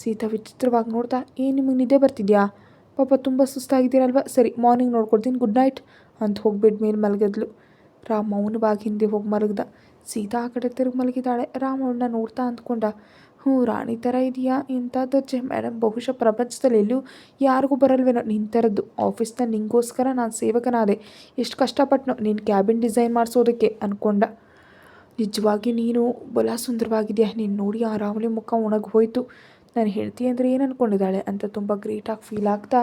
ಸೀತಾ ವಿಚಿತ್ರವಾಗಿ ನೋಡ್ತಾ, ಏನು ನಿಮಗೆ ನಿದ್ದೆ ಬರ್ತಿದ್ಯಾ, ಪಾಪ ತುಂಬ ಸುಸ್ತಾಗಿದ್ದೀರಲ್ವ, ಸರಿ ಮಾರ್ನಿಂಗ್ ನೋಡ್ಕೊಡ್ತೀನಿ, ಗುಡ್ ನೈಟ್ ಅಂತ ಹೋಗ್ಬಿಟ್ಟು ಮೇಲೆ ಮಲಗಿದ್ಲು. ರಾಮ್ ಮೌನವಾಗಿ ಹಿಂದೆ ಹೋಗಿ ಮಲಗ್ದ. ಸೀತಾ ಆ ಕಡೆ ತಿರುಗಿ ಮಲಗಿದ್ದಾಳೆ. ರಾಮ್ ಅವಳನ್ನ ನೋಡ್ತಾ ಅಂದ್ಕೊಂಡ, ರಾಣಿ ಥರ ಇದೆಯಾ, ಇಂಥ ದರ್ಜೆ ಮೇಡಮ್, ಬಹುಶಃ ಪ್ರಪಂಚದಲ್ಲಿ ಎಲ್ಲೂ ಯಾರಿಗೂ ಬರಲ್ವೇನೋ ನಿನ್ನ ಥರದ್ದು. ಆಫೀಸ್ನಲ್ಲಿ ನಿಂಗೋಸ್ಕರ ನಾನು ಸೇವಕನಾದೆ, ಎಷ್ಟು ಕಷ್ಟಪಟ್ಟನೋ ನಿನ್ನ ಕ್ಯಾಬಿನ್ ಡಿಸೈನ್ ಮಾಡಿಸೋದಕ್ಕೆ ಅಂದ್ಕೊಂಡ. ನಿಜವಾಗಿ ನೀನು ಬಲ ಸುಂದರವಾಗಿದೆಯಾ, ನೀನು ನೋಡಿ ಆ ರಾವಳಿ ಮುಖ ಒಣಗಿ ಹೋಯಿತು. ನಾನು ಹೇಳ್ತೀನಿ ಅಂದರೆ ಏನು ಅಂದ್ಕೊಂಡಿದ್ದಾಳೆ ಅಂತ ತುಂಬ ಗ್ರೇಟಾಗಿ ಫೀಲ್ ಆಗ್ತಾ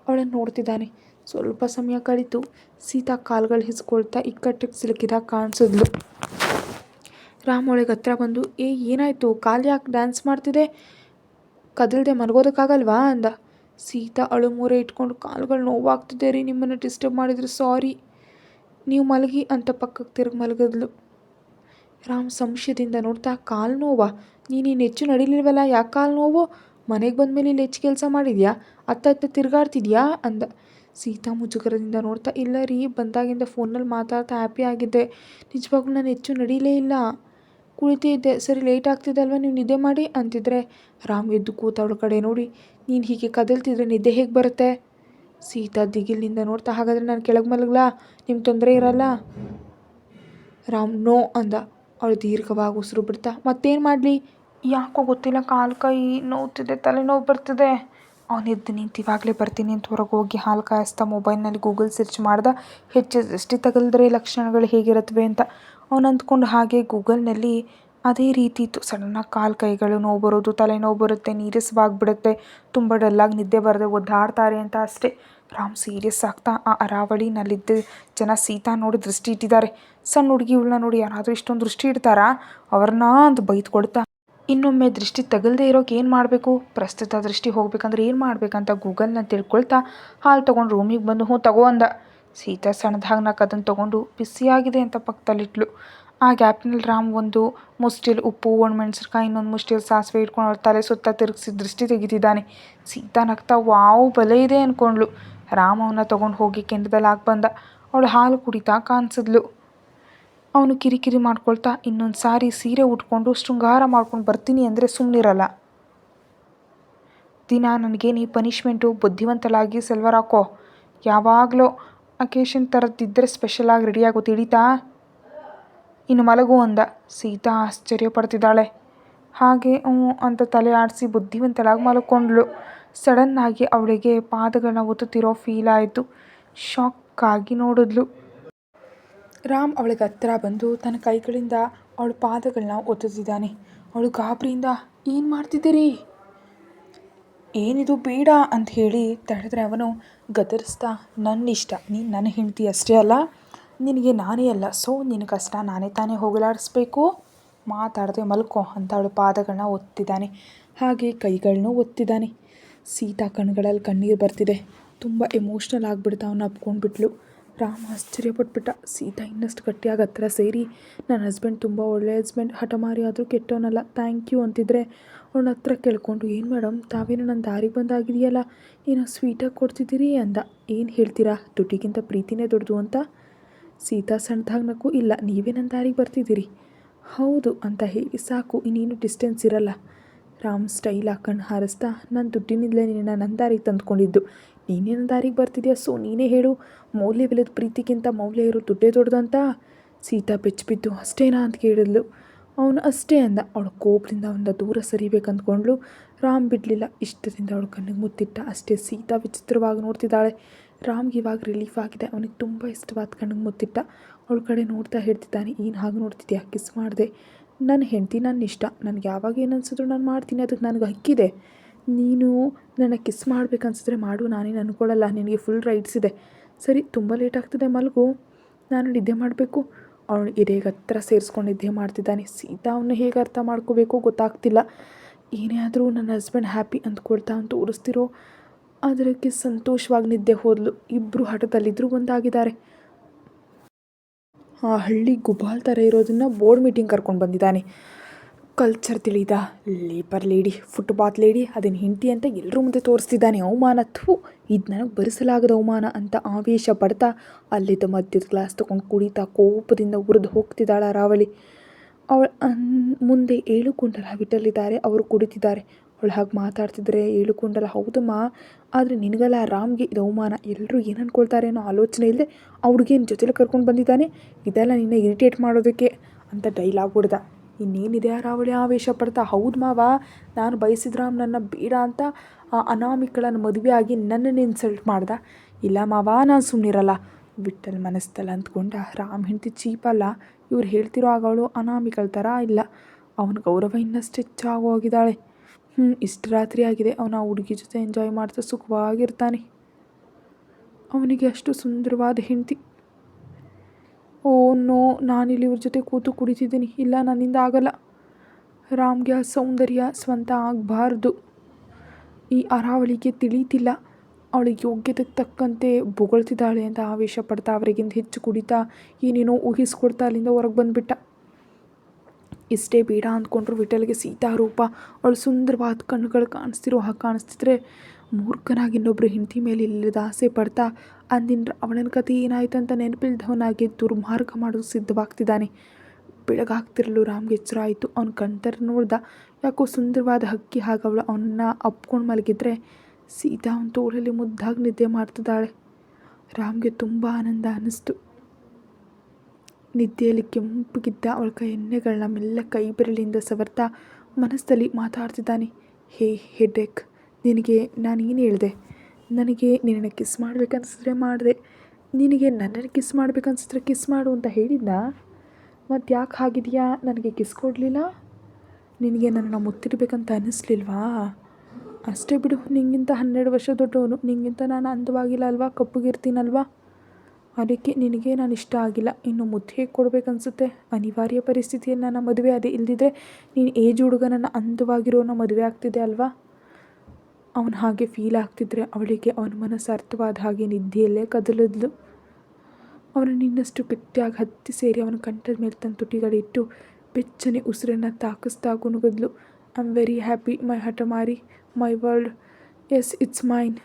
ಅವಳನ್ನು ನೋಡ್ತಿದ್ದಾನೆ. ಸ್ವಲ್ಪ ಸಮಯ ಕಳೀತು. ಸೀತಾ ಕಾಲ್ಗಳು ಹಿಸ್ಕೊಳ್ತಾ ಇಕ್ಕಟ್ಟಿಗೆ ಸಿಲುಕಿದಾಗ ಕಾಣಿಸಿದ್ಲು. ರಾಮ್ ಅವಳಿಗೆ ಹತ್ರ ಬಂದು, ಏನಾಯಿತು, ಕಾಲು ಯಾಕೆ ಡ್ಯಾನ್ಸ್ ಮಾಡ್ತಿದೆ, ಕದಲ್ದೆ ಮಲಗೋದಕ್ಕಾಗಲ್ವಾ ಅಂದ. ಸೀತಾ ಅಳು ಮೂರೆ ಇಟ್ಕೊಂಡು, ಕಾಲುಗಳು ನೋವಾಗ್ತಿದೆ ರೀ, ನಿಮ್ಮನ್ನು ಡಿಸ್ಟರ್ಬ್ ಮಾಡಿದ್ರೆ ಸಾರಿ, ನೀವು ಮಲಗಿ ಅಂತ ಪಕ್ಕಕ್ಕೆ ತಿರುಗಿ ಮಲಗಿದ್ಲು. ರಾಮ್ ಸಂಶಯದಿಂದ ನೋಡ್ತಾ, ಕಾಲು ನೋವಾ, ನೀನು ಹೆಚ್ಚು ನಡಿಲಿಲ್ವಲ್ಲ, ಯಾಕೆ ಕಾಲು ನೋವು, ಮನೆಗೆ ಬಂದಮೇಲೆ ಇಲ್ಲಿ ಹೆಚ್ಚು ಕೆಲಸ ಮಾಡಿದ್ಯಾ, ಅತ್ತ ತಿರುಗಾಡ್ತಿದ್ಯಾ ಅಂದ. ಸೀತಾ ಮುಜುಗರದಿಂದ ನೋಡ್ತಾ, ಇಲ್ಲ ರೀ, ಬಂದಾಗಿಂದ ಫೋನಲ್ಲಿ ಮಾತಾಡ್ತಾ ಹ್ಯಾಪಿ ಆಗಿದ್ದೆ. ನಿಜವಾಗ್ಲೂ ನಾನು ಹೆಚ್ಚು ನಡೀಲೇ ಇಲ್ಲ, ಕುಳಿತೇ ಇದ್ದೆ. ಸರಿ, ಲೇಟ್ ಆಗ್ತಿದೆ ಅಲ್ವಾ, ನೀವು ನಿದ್ದೆ ಮಾಡಿ ಅಂತಿದ್ರೆ ರಾಮ್ ಎದ್ದು ಕೂತ ಅವಳ ಕಡೆ ನೋಡಿ, ನೀನು ಹೀಗೆ ಕದಲ್ತಿದ್ರೆ ನಿದ್ದೆ ಹೇಗೆ ಬರುತ್ತೆ? ಸೀತಾ ದಿಗಿಲಿನಿಂದ ನೋಡ್ತಾ, ಹಾಗಾದರೆ ನಾನು ಕೆಳಗೆ ಮಲಗಲಾ? ನಿಮ್ಗೆ ತೊಂದರೆ ಇರಲ್ಲ? ರಾಮ್ ನೋ ಅಂದ. ಅವಳು ದೀರ್ಘವಾಗಿ ಉಸಿರು ಬಿಡ್ತಾ, ಮತ್ತೇನು ಮಾಡಲಿ? ಯಾಕೋ ಗೊತ್ತಿಲ್ಲ, ಕಾಲು ಕೈ ನೋವ್ತಿದೆ, ತಲೆನೋವು ಬರ್ತಿದೆ. ಅವನು ಎದ್ದು ನಿಂತು, ಇವಾಗಲೇ ಬರ್ತೀನಿ ಅಂತ ಹೊರಗೆ ಹೋಗಿ ಹಾಲು ಕಾಯಿಸ್ತಾ ಮೊಬೈಲ್ನಲ್ಲಿ ಗೂಗಲ್ ಸರ್ಚ್ ಮಾಡ್ದ, ಹೆಚ್ಚು ದೃಷ್ಟಿ ತಗಲಿದ್ರೆ ಲಕ್ಷಣಗಳು ಹೇಗಿರುತ್ತವೆ ಅಂತ. ಅವನು ಅಂದ್ಕೊಂಡು ಹಾಗೆ ಗೂಗಲ್ನಲ್ಲಿ ಅದೇ ರೀತಿ ಇತ್ತು. ಸಡನ್ನಾಗಿ ಕಾಲು ಕೈಗಳು ನೋವು ಬರೋದು, ತಲೆನೋವು ಬರುತ್ತೆ, ನೀರಸವಾಗಿಬಿಡುತ್ತೆ, ತುಂಬ ಡಲ್ಲಾಗಿ ನಿದ್ದೆ ಬರದೆ ಒದ್ದಾಡ್ತಾರೆ ಅಂತ ಅಷ್ಟೇ. ರಾಮ್ ಸೀರಿಯಸ್ ಆಗ್ತಾ, ಆ ಅರಾವಳಿನಲ್ಲಿದ್ದ ಜನ ಸೀತಾ ನೋಡಿ ದೃಷ್ಟಿ ಇಟ್ಟಿದ್ದಾರೆ. ಸಣ್ಣ ಹುಡುಗಿ ಇವಳನ್ನ ನೋಡಿ ಯಾರಾದರೂ ಇಷ್ಟೊಂದು ದೃಷ್ಟಿ ಇಡ್ತಾರಾ ಅವ್ರನ್ನ ಅಂತ ಬೈದು ಕೊಡ್ತಾ, ಇನ್ನೊಮ್ಮೆ ದೃಷ್ಟಿ ತಗಲ್ದೇ ಇರೋಕೆ ಏನು ಮಾಡಬೇಕು, ಪ್ರಸ್ತುತ ದೃಷ್ಟಿ ಹೋಗ್ಬೇಕಂದ್ರೆ ಏನು ಮಾಡ್ಬೇಕಂತ ಗೂಗಲ್ನ ತಿಳ್ಕೊಳ್ತಾ ಹಾಲು ತೊಗೊಂಡು ರೂಮಿಗೆ ಬಂದು ಹ್ಞೂ ತಗೋ ಅಂದ. ಸೀತಾ ಸಣ್ಣದಾಗಿ ನಾಲ್ಕು ಅದನ್ನು ತೊಗೊಂಡು ಬಿಸಿಯಾಗಿದೆ ಅಂತ ಪಕ್ಕದಲ್ಲಿಟ್ಲು. ಆ ಗ್ಯಾಪ್ನಲ್ಲಿ ರಾಮ್ ಒಂದು ಮುಷ್ಟಿಲ್ ಉಪ್ಪು, ಒಣಮೆಣಸಿನ್ಕಾಯಿ, ಇನ್ನೊಂದು ಮುಷ್ಟಿಲ್ ಸಾಸಿವೆ ಇಟ್ಕೊಂಡು ಅವ್ರ ತಲೆ ಸುತ್ತ ತಿರುಗಿಸಿ ದೃಷ್ಟಿ ತೆಗಿತಿದ್ದಾನೆ. ಸೀತಾ ನಗ್ತಾ ವಾವ್ ಬಲೆ ಇದೆ ಅಂದ್ಕೊಂಡ್ಳು. ರಾಮ್ ಅವನ್ನ ತೊಗೊಂಡು ಹೋಗಿ ಕೆಂಡದಲ್ಲಿ ಹಾಕಿ ಬಂದ. ಅವಳು ಹಾಲು ಕುಡಿತಾ ಕಾಣಿಸಿದ್ಲು. ಅವನು ಕಿರಿಕಿರಿ ಮಾಡ್ಕೊಳ್ತಾ, ಇನ್ನೊಂದು ಸಾರಿ ಸೀರೆ ಉಟ್ಕೊಂಡು ಶೃಂಗಾರ ಮಾಡ್ಕೊಂಡು ಬರ್ತೀನಿ ಅಂದರೆ ಸುಮ್ಮನಿರಲ್ಲ. ದಿನ ನನಗೇನು ಈ ಪನಿಷ್ಮೆಂಟು? ಬುದ್ಧಿವಂತಲಾಗಿ ಸಲ್ವಾರ್ ಹಾಕೋ, ಯಾವಾಗಲೂ ಅಕೇಶನ್ ಥರದ್ದಿದ್ದರೆ ಸ್ಪೆಷಲಾಗಿ ರೆಡಿಯಾಗೋ ತಿಳಿತಾ? ಇನ್ನು ಮಲಗು ಅಂದ. ಸೀತಾ ಆಶ್ಚರ್ಯ ಪಡ್ತಿದ್ದಾಳೆ. ಹಾಗೆ ಅಂತ ತಲೆ ಆಡಿಸಿ ಬುದ್ಧಿವಂತಲಾಗಿ ಮಲ್ಕೊಂಡ್ಳು. ಸಡನ್ನಾಗಿ ಅವಳಿಗೆ ಪಾದಗಳನ್ನ ಒತ್ತುತ್ತಿರೋ ಫೀಲ್ ಆಯಿತು. ಶಾಕ್ ಆಗಿ ನೋಡಿದ್ಲು. ರಾಮ್ ಅವಳಿಗೆ ಹತ್ತಿರ ಬಂದು ತನ್ನ ಕೈಗಳಿಂದ ಅವಳ ಪಾದಗಳನ್ನ ಒತ್ತುತ್ತಿದ್ದಾನೆ. ಅವಳು ಗಾಬರಿಯಿಂದ, ಏನು ಮಾಡ್ತಿದ್ದೀರಿ? ಏನಿದು, ಬೇಡ ಅಂತ ಹೇಳಿ ತಡೆದ್ರೆ ಅವನು ಗದರಿಸ್ತಾ, ನನ್ನ ಇಷ್ಟ, ನೀನು ನನ್ನ ಹೆಂಡತಿ ಅಷ್ಟೇ ಅಲ್ಲ, ನಿನಗೆ ನಾನೇ ಅಲ್ಲ, ಸೊ ನಿನ್ನ ಕಷ್ಟ ನಾನೇ ತಾನೇ ಹೋಗಲಾಡಿಸ್ಬೇಕು, ಮಾತಾಡದೆ ಮಲ್ಕೋ ಅಂತ ಅವಳ ಪಾದಗಳನ್ನ ಒತ್ತಿದ್ದಾನೆ. ಹಾಗೆ ಕೈಗಳನ್ನೂ ಒತ್ತಿದ್ದಾನೆ. ಸೀತಾ ಕಣ್ಗಳಲ್ಲಿ ಕಣ್ಣೀರು ಬರ್ತಿದೆ. ತುಂಬ ಎಮೋಷ್ನಲ್ ಆಗಿಬಿಡ್ತಾ ಅವನ್ನ ಅಪ್ಕೊಂಡ್ಬಿಟ್ಲು. ರಾಮ್ ಆಶ್ಚರ್ಯಪಟ್ಬಿಟ್ಟ. ಸೀತಾ ಇನ್ನಷ್ಟು ಗಟ್ಟಿಯಾಗಿ ಹತ್ತಿರ ಸೇರಿ, ನನ್ನ ಹಸ್ಬೆಂಡ್ ತುಂಬ ಒಳ್ಳೆಯ ಹಸ್ಬೆಂಡ್, ಹಠಮಾರಿ ಆದರೂ ಕೆಟ್ಟವನಲ್ಲ, ಥ್ಯಾಂಕ್ ಯು ಅಂತಿದ್ರೆ ಅವನ ಹತ್ರ ಕೇಳ್ಕೊಂಡು, ಏನು ಮೇಡಮ್, ತಾವೇನು ನನ್ನ ದಾರಿಗೆ ಬಂದಾಗಿದೆಯಲ್ಲ, ಏನೋ ಸ್ವೀಟಾಗಿ ಕೊಡ್ತಿದ್ದೀರಿ ಅಂದ. ಏನು ಹೇಳ್ತೀರಾ, ದುಡ್ಡಿಗಿಂತ ಪ್ರೀತಿನೇ ದೊಡ್ಡದು ಅಂತ? ಸೀತಾ ಸಣ್ಣದಾಗಿ ನಕ್ಕು, ಇಲ್ಲ, ನೀವೇ ನನ್ನ ದಾರಿಗೆ ಬರ್ತಿದ್ದೀರಿ. ಹೌದು ಅಂತ ಹೇಳಿ ಸಾಕು, ಇನ್ನೇನು ಡಿಸ್ಟೆನ್ಸ್ ಇರಲ್ಲ. ರಾಮ್ ಸ್ಟೈಲ್ ಹಾಕೊಂಡು ಹಾರಿಸ್ತಾ, ನಾನು ದುಡ್ಡಿನಿಂದಲೇ ನಿನ್ನ ನನ್ನ ದಾರಿಗೆ ತಂದ್ಕೊಂಡಿದ್ದು, ನೀನೇ ನನ್ನ ದಾರಿಗೆ ಬರ್ತಿದ್ಯಾ, ಸೊ ನೀನೇ ಹೇಳು, ಮೌಲ್ಯವಿಲ್ಲದ ಪ್ರೀತಿಗಿಂತ ಮೌಲ್ಯ ಇರೋ ದುಡ್ಡೇ ದೊಡ್ಡದಂತ? ಸೀತಾ ಬೆಚ್ಚಿಬಿದ್ದು, ಅಷ್ಟೇನಾ ಅಂತ ಕೇಳಿದ್ಲು. ಅವನು ಅಷ್ಟೇ ಅಂದ. ಅವಳು ಕೋಪದಿಂದ ಅವನಿಂದ ದೂರ ಸರಿಬೇಕಂದ್ಕೊಂಡ್ಳು. ರಾಮ್ ಬಿಡಲಿಲ್ಲ. ಇಷ್ಟದಿಂದ ಅವಳು ಕಣ್ಣಿಗೆ ಮುತ್ತಿಟ್ಟ. ಅಷ್ಟೇ. ಸೀತಾ ವಿಚಿತ್ರವಾಗಿ ನೋಡ್ತಿದ್ದಾಳೆ. ರಾಮ್ಗೆ ಇವಾಗ ರಿಲೀಫ್ ಆಗಿದೆ. ಅವನಿಗೆ ತುಂಬ ಇಷ್ಟವಾದ ಕಣ್ಣಿಗೆ ಮುತ್ತಿಟ್ಟ. ಅವಳ ಕಡೆ ನೋಡ್ತಾ ಹೇಳ್ತಿದ್ದಾನೆ, ಏನು ಹಾಗೆ ನೋಡ್ತಿದ್ಯಾ, ಕಿಸ್ ಮಾಡಿದೆ, ನನ್ನ ಹೆಂಡತಿ ನನ್ನ ಇಷ್ಟ, ನನಗೆ ಯಾವಾಗ ಏನು ಅನ್ಸಿದ್ರು ನಾನು ಮಾಡ್ತೀನಿ, ಅದಕ್ಕೆ ನನಗೆ ಹಕ್ಕಿದೆ. ನೀನು ನನ್ನ ಕಿಸ್ ಮಾಡ್ಬೇಕನ್ಸಿದ್ರೆ ಮಾಡು, ನಾನೇನು ಅಂದ್ಕೊಳ್ಳಲ್ಲ, ನಿನಗೆ ಫುಲ್ ರೈಟ್ಸ್ ಇದೆ. ಸರಿ, ತುಂಬ ಲೇಟ್ ಆಗ್ತಿದೆ, ಮಲಗು, ನಾನು ನಿದ್ದೆ ಮಾಡಬೇಕು. ಅವಳು ಎದೆಗೆ ಹತ್ರ ಸೇರಿಸ್ಕೊಂಡು ನಿದ್ದೆ ಮಾಡ್ತಿದ್ದಾನೆ. ಸೀತಾ ಅವನ್ನ ಹೇಗೆ ಅರ್ಥ ಮಾಡ್ಕೋಬೇಕು ಗೊತ್ತಾಗ್ತಿಲ್ಲ. ಏನೇ ಆದರೂ ನನ್ನ ಹಸ್ಬೆಂಡ್ ಹ್ಯಾಪಿ ಅಂದ್ಕೊಳ್ತಾ ಅವ್ನು ತೋರಿಸ್ತಿರೋ ಅದಕ್ಕೆ ಸಂತೋಷವಾಗಿ ನಿದ್ದೆ ಹೋದ್ಲು. ಇಬ್ಬರು ಹಠದಲ್ಲಿದ್ದರೂ ಒಂದಾಗಿದ್ದಾರೆ. ಆ ಹಳ್ಳಿ ಗುಬಾಲ್ ಥರ ಇರೋದನ್ನು ಬೋರ್ಡ್ ಮೀಟಿಂಗ್ ಕರ್ಕೊಂಡು ಬಂದಿದ್ದಾನೆ. ಕಲ್ಚರ್ ತಿಳಿದ ಲೇಬರ್ ಲೇಡಿ, ಫುಟ್ಪಾತ್ ಲೇಡಿ, ಅದನ್ನು ಹೆಂಡತಿ ಅಂತ ಎಲ್ಲರೂ ಮುಂದೆ ತೋರಿಸ್ತಿದ್ದಾನೆ. ಅವಮಾನ, ಇದು ನನಗೆ ಭರಿಸಲಾಗದ ಅವಮಾನ ಅಂತ ಆವೇಶ ಪಡ್ತಾ ಅಲ್ಲಿದ್ದ ಮಧ್ಯದ ಗ್ಲಾಸ್ ತೊಗೊಂಡು ಕುಡಿತಾ ಕೋಪದಿಂದ ಉರಿದು ಹೋಗ್ತಿದ್ದಾಳೆ ರಾವಳಿ. ಅವಳ ಮುಂದೆ 7 ಕುಂಟಲ ವಿಟಲ್ಲಿದ್ದಾರೆ. ಅವರು ಕುಡಿತಿದ್ದಾರೆ. ಅವಳು ಹಾಗೆ ಮಾತಾಡ್ತಿದ್ರೆ 7 ಕುಂಟಲ, ಹೌದಮ್ಮ, ಆದರೆ ನಿನಗಲ್ಲ, ರಾಮ್ಗೆ ಇದು ಅವಮಾನ. ಎಲ್ಲರೂ ಏನು ಅಂದ್ಕೊಳ್ತಾರೆ ಅನ್ನೋ ಆಲೋಚನೆ ಇಲ್ಲದೆ ಆ ಹುಡುಗಿನ ಜೊತೆಲೆ ಕರ್ಕೊಂಡು ಬಂದಿದ್ದಾನೆ. ಇದೆಲ್ಲ ನಿನ್ನ ಇರಿಟೇಟ್ ಮಾಡೋದಕ್ಕೆ ಅಂತ ಡೈಲಾಗ್ ಹೊಡ್ದ. ಇನ್ನೇನಿದೆ ಆ ರಾವಳಿ ಆವೇಶ ಪಡ್ತಾ, ಹೌದು ಮಾವ, ನಾನು ಬಯಸಿದ ರಾಮ್ ನನ್ನ ಬೇಡ ಅಂತ ಅನಾಮಿಕಳನ್ನು ಮದುವೆ ಆಗಿ ನನ್ನನ್ನು ಇನ್ಸಲ್ಟ್ ಮಾಡ್ದ. ಇಲ್ಲ ಮಾವ, ನಾನು ಸುಮ್ಮನಿರಲ್ಲ. ವಿಠಲ್ ಮನಸ್ಸಲ್ಲಿ ಅಂದ್ಕೊಂಡ, ರಾಮ್ ಹೆಂಡತಿ ಚೀಪಲ್ಲ, ಇವ್ರು ಹೇಳ್ತಿರೋ ಆಗ ಅವಳು ಅನಾಮಿಕಳ ಥರ ಇಲ್ಲ. ಅವನ ಗೌರವ ಇನ್ನಷ್ಟು ಹೆಚ್ಚಾಗೋಗಿದ್ದಾಳೆ. ಇಷ್ಟು ರಾತ್ರಿ ಆಗಿದೆ. ಅವನ ಆ ಹುಡುಗಿ ಜೊತೆ ಎಂಜಾಯ್ ಮಾಡ್ತಾ ಸುಖವಾಗಿರ್ತಾನೆ. ಅವನಿಗೆ ಅಷ್ಟು ಸುಂದರವಾದ ಹೆಂಡತಿ. ಓ ನೋ, ನಾನಿಲ್ಲಿ ಇವ್ರ ಜೊತೆ ಕೂತು ಕುಡಿತಿದ್ದೀನಿ. ಇಲ್ಲ, ನನ್ನಿಂದ ಆಗಲ್ಲ. ರಾಮ್ಗೆ ಆ ಸೌಂದರ್ಯ ಸ್ವಂತ ಆಗಬಾರ್ದು. ಈ ಅರಾವಳಿಗೆ ತಿಳಿತಿಲ್ಲ, ಅವಳಿಗೆ ಯೋಗ್ಯತೆಗೆ ತಕ್ಕಂತೆ ಬೊಗಳ್ತಿದ್ದಾಳೆ ಅಂತ ಆವೇಶ ಪಡ್ತಾ ಅವರಿಗಿಂತ ಹೆಚ್ಚು ಕುಡಿತಾ ಏನೇನೋ ಊಹಿಸ್ಕೊಡ್ತಾ ಅಲ್ಲಿಂದ ಹೊರಗೆ ಬಂದುಬಿಟ್ಟ. ಇಷ್ಟೇ ಬೇಡ ಅಂದ್ಕೊಂಡ್ರು ವಿಠಲ್ಗೆ ಸೀತಾ ರೂಪ ಅವಳು ಸುಂದರವಾದ ಕಣ್ಣುಗಳು ಕಾಣಿಸ್ತಿರೋ ಹಾಗೆ ಕಾಣಿಸ್ತಿದ್ರೆ ಮೂರ್ಖನಾಗಿ ಇನ್ನೊಬ್ಬರು ಹೆಂಡತಿ ಮೇಲೆ ಇಲ್ಲದ ಆಸೆ ಪಡ್ತಾ ಅಂದಿನ ಅವನ ಕತೆ ಏನಾಯ್ತು ಅಂತ ನೆನಪಿಲ್ದವನಾಗಿ ದುರ್ಮಾರ್ಗ ಮಾಡೋದು ಸಿದ್ಧವಾಗ್ತಿದ್ದಾನೆ. ಬೆಳಗಾಗ್ತಿರಲು ರಾಮ್ಗೆ ಎಚ್ಚರ ಆಯಿತು. ಅವ್ನ ಕಣ್ತರ ನೋಡ್ದ. ಯಾಕೋ ಸುಂದರವಾದ ಹಕ್ಕಿ ಹಾಗೆ ಅವಳು ಅವನ್ನ ಅಪ್ಕೊಂಡು ಮಲಗಿದ್ರೆ ಸೀತಾ ಅವನ ತೋಳಲ್ಲಿ ಮುದ್ದಾಗಿ ನಿದ್ದೆ ಮಾಡ್ತಿದ್ದಾಳೆ. ರಾಮ್ಗೆ ತುಂಬ ಆನಂದ ಅನ್ನಿಸ್ತು. ನಿದ್ದೆಯಲ್ಲಿ ಕೆಂಪಗಿದ್ದ ಅವಳ ಎಣ್ಣೆಗಳನ್ನ ಮೆಲ್ಲ ಕೈ ಬೆರಳಿಂದ ಸವರ್ತಾ ಮನಸ್ಸಲ್ಲಿ ಮಾತಾಡ್ತಿದ್ದಾನೆ. ಹೇ ಹೆಡ್ಡೇಕ್, ನಿನಗೆ ನಾನೇನು ಹೇಳಿದೆ? ನನಗೆ ನಿನ್ನನ್ನು ಕಿಸ್ ಮಾಡ್ಬೇಕನ್ಸಿದ್ರೆ ಮಾಡಿದೆ. ನಿನಗೆ ನನ್ನನ್ನು ಕಿಸ್ ಮಾಡ್ಬೇಕನ್ಸಿದ್ರೆ ಕಿಸ್ ಮಾಡು ಅಂತ ಹೇಳಿದ್ನ? ಮತ್ತು ಯಾಕೆ ಹಾಗಿದೆಯಾ? ನನಗೆ ಕಿಸ್ ಕೊಡಲಿಲ್ಲ? ನಿನಗೆ ನನ್ನನ್ನು ಮುತ್ತಿಡ್ಬೇಕಂತ ಅನ್ನಿಸ್ಲಿಲ್ವಾ? ಅಷ್ಟೇ ಬಿಡು, ನಿಂಗಿಂತ 12 ವರ್ಷ ದೊಡ್ಡವನು. ನಿಂಗಿಂತ ನಾನು ಅಂದವಾಗಿಲ್ಲ ಅಲ್ವಾ, ಕಪ್ಪಗಿರ್ತೀನಲ್ವಾ? ಅದಕ್ಕೆ ನಿನಗೆ ನಾನು ಇಷ್ಟ ಆಗಿಲ್ಲ. ಇನ್ನು ಮುದ್ದು ಹೇಗೆ ಕೊಡಬೇಕನ್ಸುತ್ತೆ? ಅನಿವಾರ್ಯ ಪರಿಸ್ಥಿತಿಯಲ್ಲಿ ನನ್ನ ಮದುವೆ ಅದೇ. ಇಲ್ದಿದ್ರೆ ನೀನು ಏಜ್ ಹುಡುಗನನ್ನು ಅಂದವಾಗಿರೋನ ಮದುವೆ ಆಗ್ತಿದೆ ಅಲ್ವಾ? ಅವನು ಹಾಗೆ ಫೀಲ್ ಆಗ್ತಿದ್ರೆ ಅವಳಿಗೆ ಅವನ ಮನಸ್ಸು ಅರ್ಥವಾದ ಹಾಗೆ ನಿದ್ದೆಯಲ್ಲೇ ಕದಲಿದ್ಲು. ಅವನು ನಿನ್ನಷ್ಟು ಗಟ್ಟಿಯಾಗಿ ಹತ್ತಿ ಸೇರಿ ಅವನ ಕಂಠದ ಮೇಲೆ ತನ್ನ ತುಟಿಗಳಿಟ್ಟು ಬೆಚ್ಚನೆ ಉಸಿರನ್ನು ತಾಕಿಸ್ತಾ ಗುನುಗಿದ್ಲು. I am very happy my ಹಠಮಾರಿ, my world. Yes, it's mine.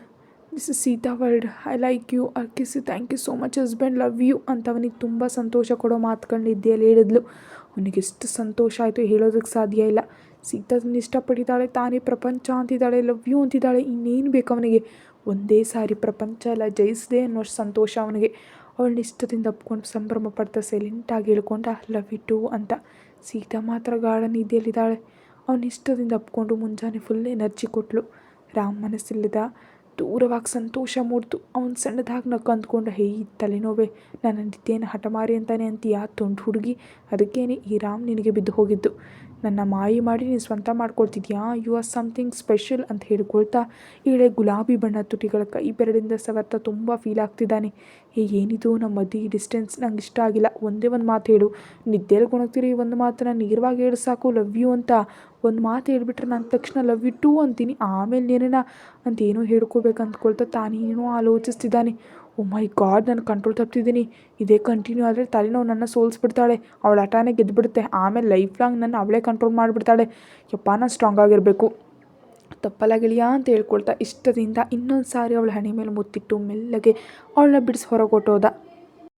This is Sita world. I like you. I kiss you. Thank you so much husband. Love you ಅಂತ ಅವನಿಗೆ ತುಂಬ ಸಂತೋಷ ಕೊಡೋ ಮಾತುಗಳನ್ನ ನಿದ್ದೆಯಲ್ಲಿ ಹೇಳಿದ್ಲು. ಅವನಿಗೆ ಎಷ್ಟು ಸಂತೋಷ ಆಯಿತು ಹೇಳೋದಕ್ಕೆ ಸಾಧ್ಯ ಇಲ್ಲ. ಸೀತಾ ಇಷ್ಟಪಟ್ಟಿದ್ದಾಳೆ, ತಾನೇ ಪ್ರಪಂಚ ಅಂತಿದ್ದಾಳೆ, ಲವ್ ಯು ಅಂತಿದ್ದಾಳೆ. ಇನ್ನೇನು ಬೇಕು ಅವನಿಗೆ? ಒಂದೇ ಸಾರಿ ಪ್ರಪಂಚ ಎಲ್ಲ ಜಯಿಸಿದೆ ಅನ್ನೋಷ್ಟು ಸಂತೋಷ ಅವನಿಗೆ. ಅವಳನ್ನ ಇಷ್ಟದಿಂದ ಅಪ್ಕೊಂಡು ಸಂಭ್ರಮ ಪಡ್ತಾ ಸೈಲೆಂಟಾಗಿ ಹೇಳ್ಕೊಂಡ ಲವ್ ಯು ಟು ಅಂತ. ಸೀತಾ ಮಾತ್ರ ಗಾಢ ನಿದ್ದೆಯಲ್ಲಿದ್ದಾಳೆ. ಅವನ ಇಷ್ಟದಿಂದ ಅಪ್ಕೊಂಡು ಮುಂಜಾನೆ ಫುಲ್ ಎನರ್ಜಿ ಕೊಟ್ಟಳು. ರಾಮ್ ಮನಸ್ಸಿಲ್ಲದ ದೂರವಾಗಿ ಸಂತೋಷ ಮೂಡ್ತು. ಅವನು ಸಣ್ಣದಾಗಿ ನಕ್ಕು ಅಂದ್ಕೊಂಡು, ಹೇ ತಲೆನೋವೆ, ನನ್ನ ನಿದ್ದೆಯನ್ನು ಹಠಮಾರಿ ಅಂತಾನೆ ಅಂತೀಯಾ ತುಂಡು ಹುಡುಗಿ? ಅದಕ್ಕೇನೆ ಈ ರಾಮ್ ನಿನಗೆ ಬಿದ್ದು ಹೋಗಿದ್ದು. ನನ್ನ ಮಾಯಿ ಮಾಡಿ ನೀನು ಸ್ವಂತ ಮಾಡ್ಕೊಳ್ತಿದ್ಯಾ? ಯು ಆರ್ ಸಮಥಿಂಗ್ ಸ್ಪೆಷಲ್ ಅಂತ ಹೇಳ್ಕೊಳ್ತಾ ಈಳೆ ಗುಲಾಬಿ ಬಣ್ಣ ತುಟಿಗಳ ಕೈ ಬೆರಳಿಂದ ಸವರ್ತಾ ತುಂಬ ಫೀಲ್ ಆಗ್ತಿದ್ದಾನೆ. ಏನಿದು ನಮ್ಮ ಮಧ್ಯೆ ಡಿಸ್ಟೆನ್ಸ್? ನಂಗೆ ಇಷ್ಟ ಆಗಿಲ್ಲ. ಒಂದೇ ಒಂದು ಮಾತು ಹೇಳು. ನಿದ್ದೆಯಲ್ಲಿ ಗೊಣಗ್ತಿರೋ ಈ ಒಂದು ಮಾತನ್ನ ನೇರವಾಗಿ ಹೇಳು ಸಾಕು. ಲವ್ ಯು ಅಂತ ಒಂದು ಮಾತು ಹೇಳ್ಬಿಟ್ರೆ ನಾನು ತಕ್ಷಣ ಲವ್ ಯು ಟು ಅಂತೀನಿ. ಆಮೇಲೆ ನೇನೇನ ಅಂತ ಏನೋ ಹೇಳ್ಕೊಬೇಕು ಅಂದ್ಕೊಳ್ತಾ ತಾನೇನೋ ಆಲೋಚಿಸ್ತಿದ್ದಾನೆ. ಓ ಮೈ ಗಾಡ್, ನಾನು ಕಂಟ್ರೋಲ್ ತಪ್ಪಿದ್ದೀನಿ. ಇದೇ ಕಂಟಿನ್ಯೂ ಆದರೆ ತಲೆನೋವು ನನ್ನ ಸೋಲಿಸ್ಬಿಡ್ತಾಳೆ. ಅವಳ ಹಠಾನೇ ಗೆದ್ದುಬಿಡುತ್ತೆ. ಆಮೇಲೆ ಲೈಫ್ ಲಾಂಗ್ ನನ್ನ ಅವಳೇ ಕಂಟ್ರೋಲ್ ಮಾಡಿಬಿಡ್ತಾಳೆ. ಯಪ್ಪ, ನಾನು ಸ್ಟ್ರಾಂಗ್ ಆಗಿರಬೇಕು. ತಪ್ಪಲ್ಲ ಗೆಳೆಯ ಅಂತ ಹೇಳ್ಕೊಳ್ತಾ ಇಷ್ಟದಿಂದ ಇನ್ನೊಂದು ಸಾರಿ ಅವಳ ಹಣೆ ಮೇಲೆ ಮುತ್ತಿಟ್ಟು ಮೆಲ್ಲಗೆ ಅವಳನ್ನ ಬಿಡಿಸಿ ಹೊರಗೊಟ್ಟೋದ.